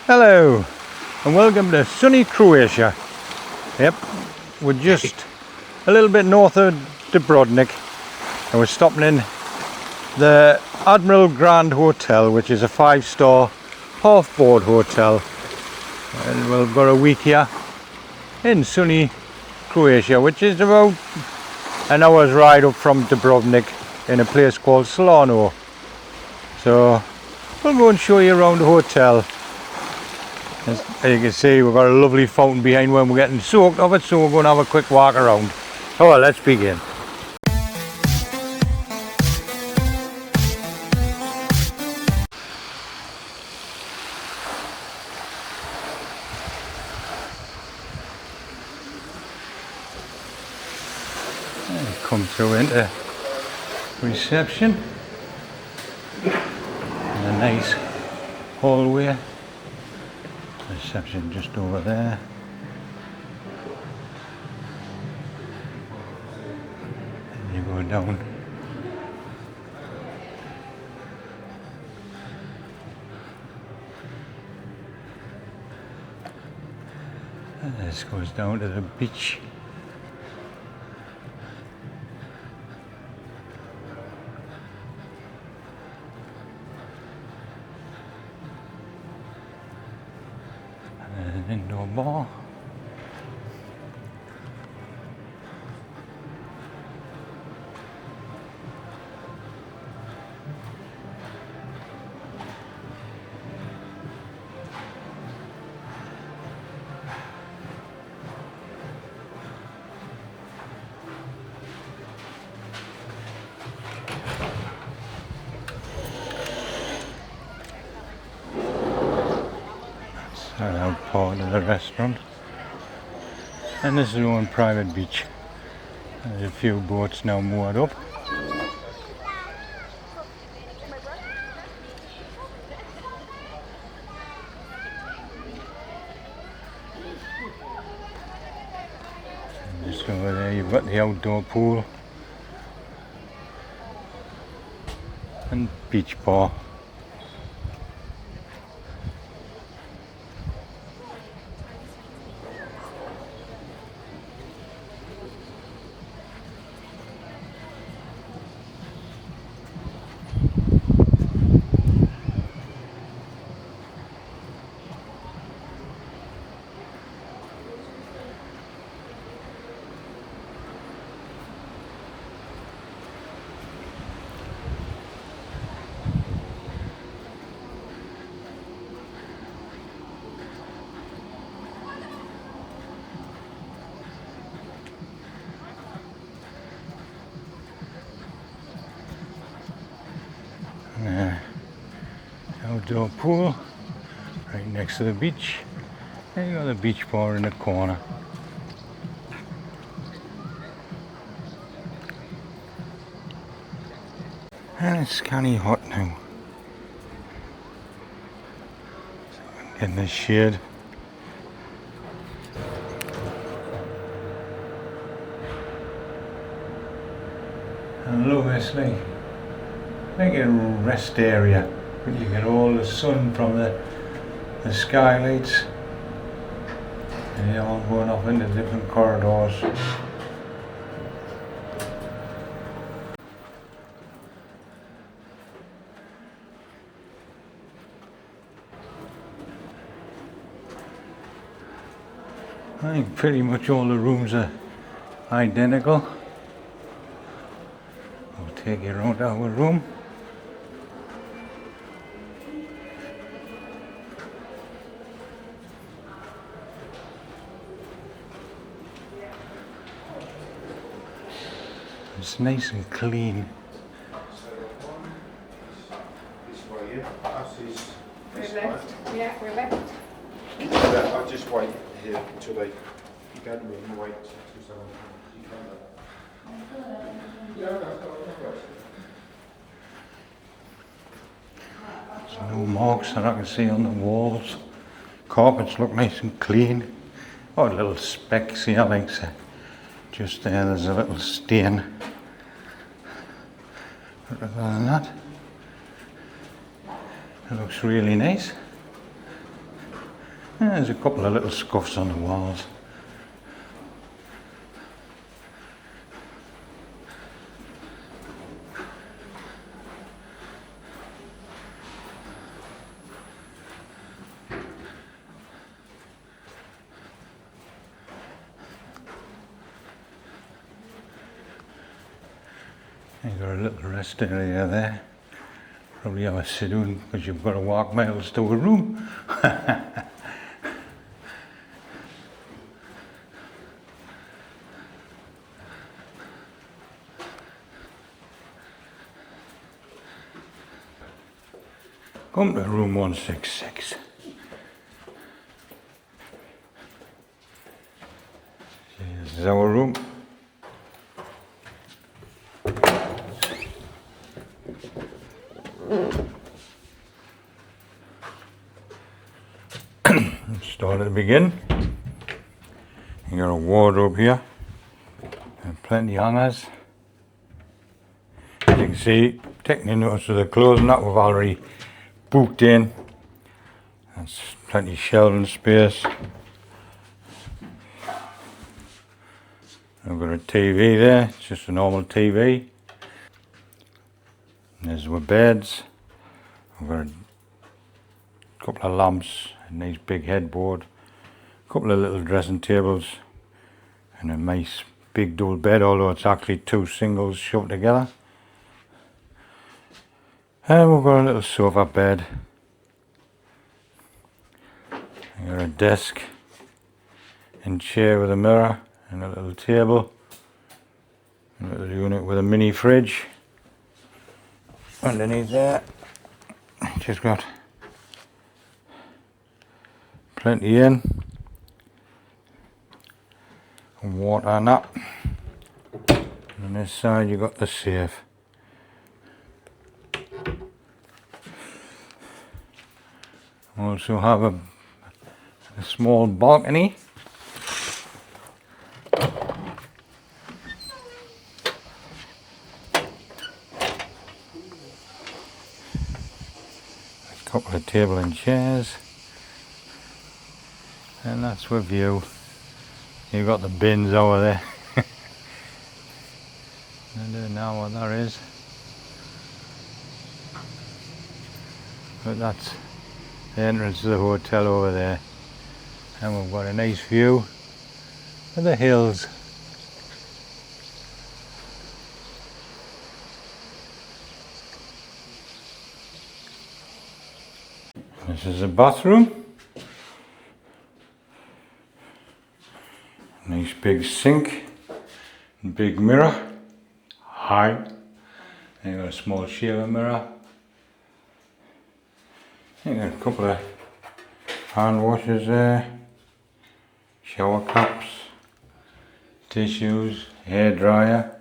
Hello and welcome to sunny Croatia. Yep, we're just a little bit north of Dubrovnik and we're stopping in the Admiral Grand Hotel, which is a 5-star half-board hotel, and we've got a week here in sunny Croatia, which is about an hour's ride up from Dubrovnik in a place called Slano. So we'll go and show you around the hotel. As you can see, we've got a lovely fountain behind when we're getting soaked of it, so we're going to have a quick walk around. So let's begin. Come through into reception and a nice hallway. Reception just over there. And you go down. And this goes down to the beach. An indoor bar. Out part of the restaurant, and this is our own private beach. There's a few boats now moored up. And just over there you've got the outdoor pool and beach bar. Outdoor pool right next to the beach, and you got the beach bar in the corner. And it's kinda hot now, so I'm getting the shade. And obviously like a rest area. You get all the sun from the skylights, and they're all going off into different corridors. I think pretty much all the rooms are identical. I'll take you around our room. It's nice and clean. We're left. I'll just wait here until they go to me and wait till someone There's no marks that I can see on the walls. Carpets look nice and clean. Oh, little specks here, like so. Just there, there's a little stain. But other than that, it looks really nice. There's a couple of little scuffs on the walls. You've got a little rest area there. Probably have a sit down because you've got to walk miles to a room. Come to room 166. This is our room. Start at the beginning. You got a wardrobe here and plenty of hangers. As you can see, taking notice of the clothes and that we've already booked in. That's plenty of shelving space. I've got a TV there, it's just a normal TV. There's our beds. I've got a couple of lamps, a nice big headboard, a couple of little dressing tables, and a nice big double bed, although it's actually two singles shoved together. And we've got a little sofa bed. I've got a desk and chair with a mirror and a little table, and a little unit with a mini fridge. Underneath there, just got plenty in, water and that. And on this side you got the safe. Also have a small balcony. A couple of table and chairs. And that's with view. You've got the bins over there. I don't know what that is. But that's the entrance to the hotel over there. And we've got a nice view of the hills. This is a bathroom. Nice big sink, big mirror, high. And you've got a small shaver mirror. You got a couple of hand washers there, shower caps, tissues, hair dryer,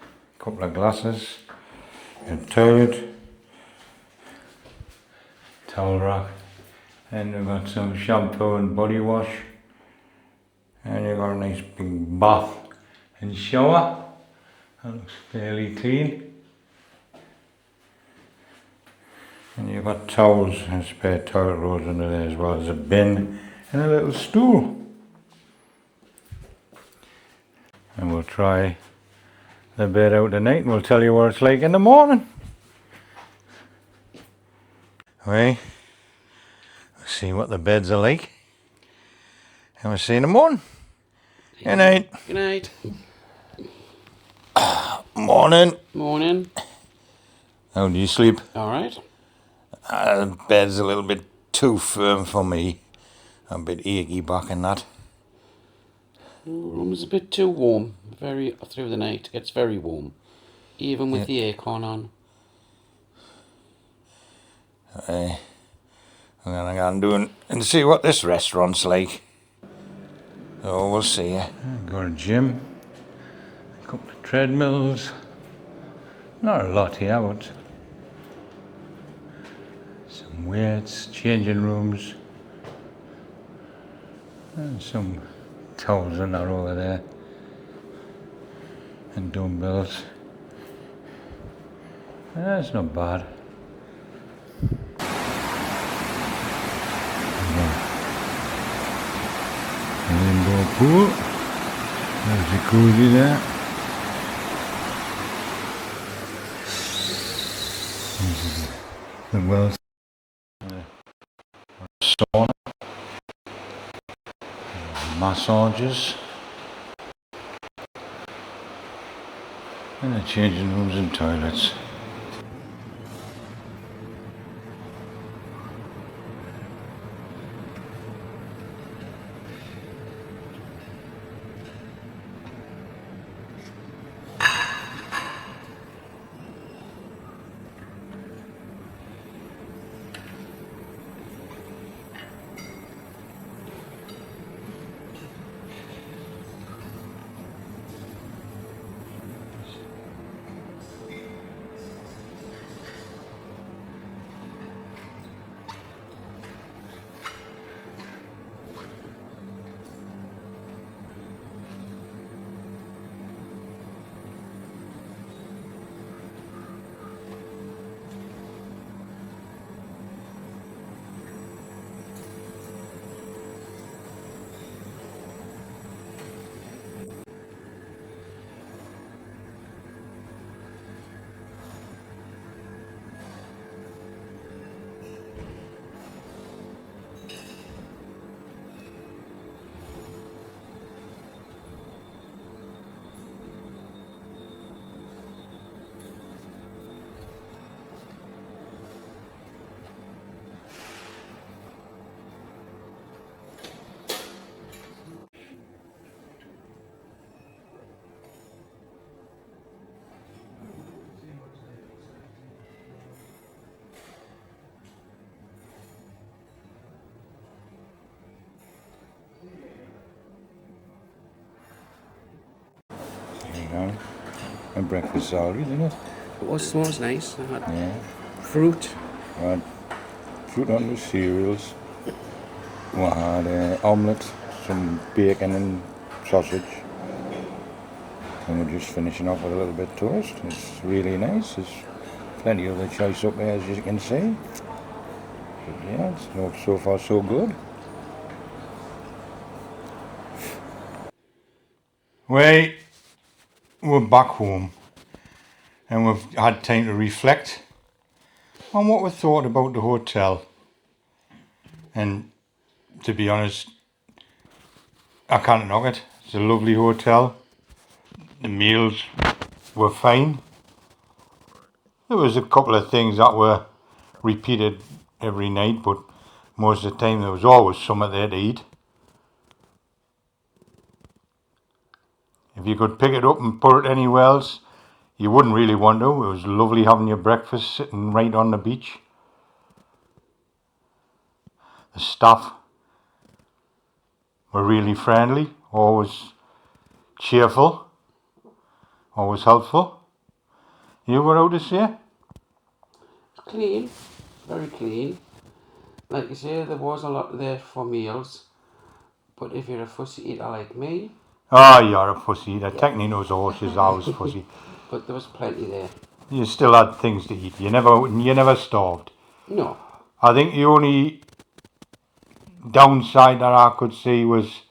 a couple of glasses, a toilet, towel rack, and we've got some shampoo and body wash, and you've got a nice big bath and shower. That looks fairly clean. And you've got towels and spare toilet rolls under there, as well as a bin and a little stool. And we'll try the bed out tonight and we'll tell you what it's like in the morning. Okay, we'll see what the beds are like. And we'll see you in the morning. Good night. Good night. Morning. Morning. How do you sleep? Alright. The bed's a little bit too firm for me. I'm a bit achy back and that. The room's a bit too warm. Through the night. It gets very warm. Even with the aircon on. I'm gonna go and do and see what this restaurant's like. So we'll see. Got a gym, a couple of treadmills. Not a lot here, but some weights, changing rooms, and some towels and that over there, and dumbbells. That's not bad. pool. There's a jacuzzi there. The wells. Sauna. Massages. And the changing rooms and toilets. And breakfast salary, isn't it? It was nice. I had Yeah. fruit. I had fruit on the cereals. We had omelette, some bacon and sausage. And we're just finishing off with a little bit of toast. It's really nice. There's plenty of the choice up there, as you can see. But yeah, it's so far so good. We're back home. And we've had time to reflect on what we thought about the hotel. And to be honest, I can't knock it. It's a lovely hotel. The meals were fine. There was a couple of things that were repeated every night, but most of the time there was always something there to eat. If you could pick it up and put it anywhere else, you wouldn't really want to. It was lovely having your breakfast sitting right on the beach. The staff were really friendly, always cheerful, always helpful. You were out to say? Clean, very clean. Like you say, there was a lot there for meals. But if you're a fussy eater like me... Oh, you're a fussy eater. Yeah. Technically knows the horses, I was fussy. But there was plenty there. You still had things to eat. You never starved. No. I think the only downside that I could see was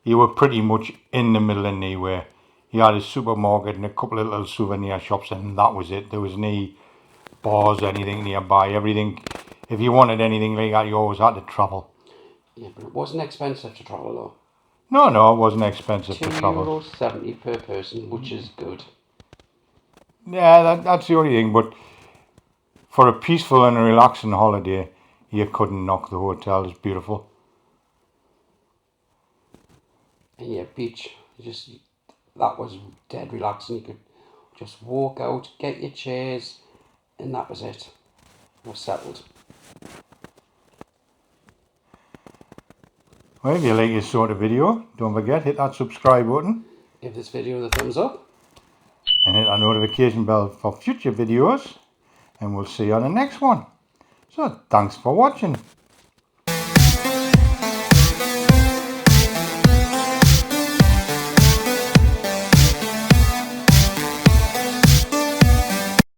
you were pretty much in the middle of nowhere. You had a supermarket and a couple of little souvenir shops, and that was it. There was no bars or anything nearby. Everything, if you wanted anything like that, you always had to travel. Yeah, but it wasn't expensive to travel though. No, it wasn't expensive to travel. €2.70 per person, which is good. Yeah, that's the only thing. But for a peaceful and a relaxing holiday, you couldn't knock the hotel. It's beautiful. And yeah, beach, that was dead relaxing. You could just walk out, get your chairs, and that was it. We're settled. Well, if you like this sort of video, don't forget, hit that subscribe button. Give this video the thumbs up. And hit that notification bell for future videos. And we'll see you on the next one. So, thanks for watching.